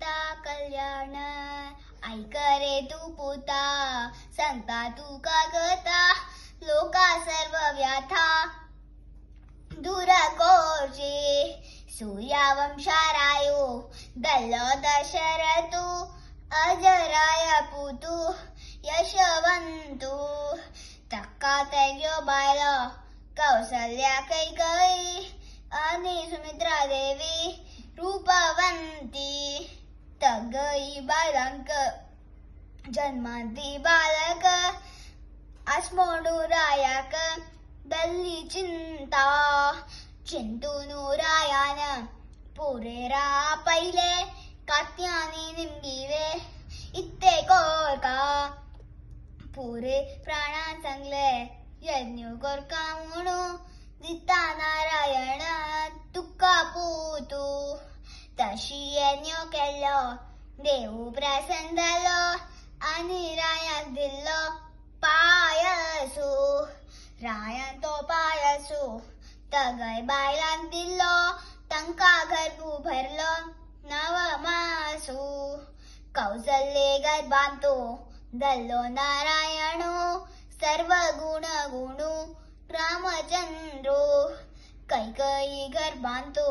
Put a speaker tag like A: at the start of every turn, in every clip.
A: सीता कल्याण. ऐक रे तू पुता, सांगता तू का गता, लोका सर्व व्याथा दूर कोरचे. सूर्यवंशारायो दल्लो दशरथु, अजराय पुतु यशवंतु. तक्का तेग्यो बायलो कौसल्या कैकेयी, आणि सुमित्रा देवी रूपवंती. तगई बालंक जन्मांती बालक, अस्मोनुरायाक दल्ली चिंता. चिंतूनुरायान पुरेरा पहिले, कात्यानी निमगिवे इत्ते कोरका. पुरे प्राणा चांगले यज्ञ कोरका म्हणू, दिता नारायण तुका पुतू. तशी यज्ञ केलो देव प्रसन्न जालो, आणि रायाक दिल्लो पायसू. रायान तो पायसू तगय बायलांक दिल्लो, तांका गर्भू भरलो नवमासू. कौसल्ये गर्भांतो दल्लो नारायणो, सर्व गुण गुणू रामचंद्रो. कैकेयी गर्भांतो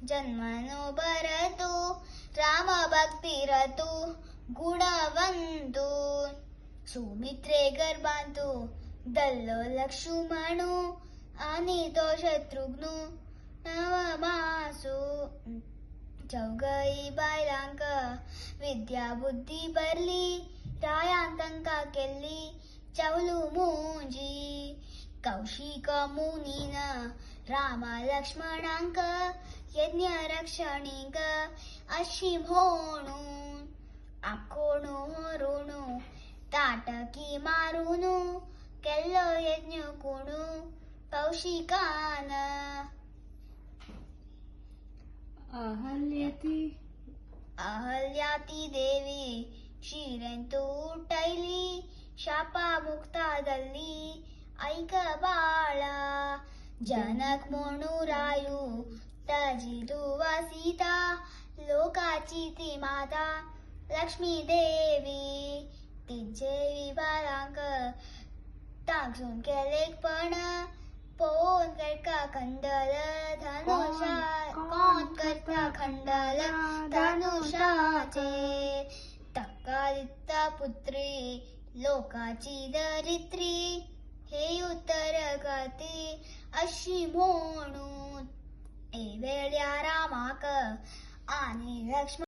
A: जन्मनो भरतु, राम भक्ती रतु गुणवंतु. सुमित्रे गर्भांतो दल्लो लक्ष्मणु, आणि तो शत्रुघ्नु नवमासू. चौगई बायलांक विद्या बुद्धी भरली, रायान तांका केल्ली चवलू मुंजी. कौशिक मुनीन राम लक्ष्मणांक, यज्ञ रक्षणीक अशी म्हणून. आखोणू हरुणू ताटकी मारूनू, केल्लो यज्ञ कोणू कौशिकान. अहल्याती देवी शिरेंतू उठयली, शापा मुक्ता दल्ली ऐक बाळा. जनक म्हणू रायू ताजी तुवा सीता, लोकाची ती माता लक्ष्मी देवी. तिचे बाळांक टाकून केले पण, पोन करता खंडल धनुषा. कोण करता खंडल धनुषाचे. तक्का दिता पुत्री लोकाची दरित्री, हे उत्तर करते अशी म्हणून. ए वेळ्या रामाक आणि लक्ष्मण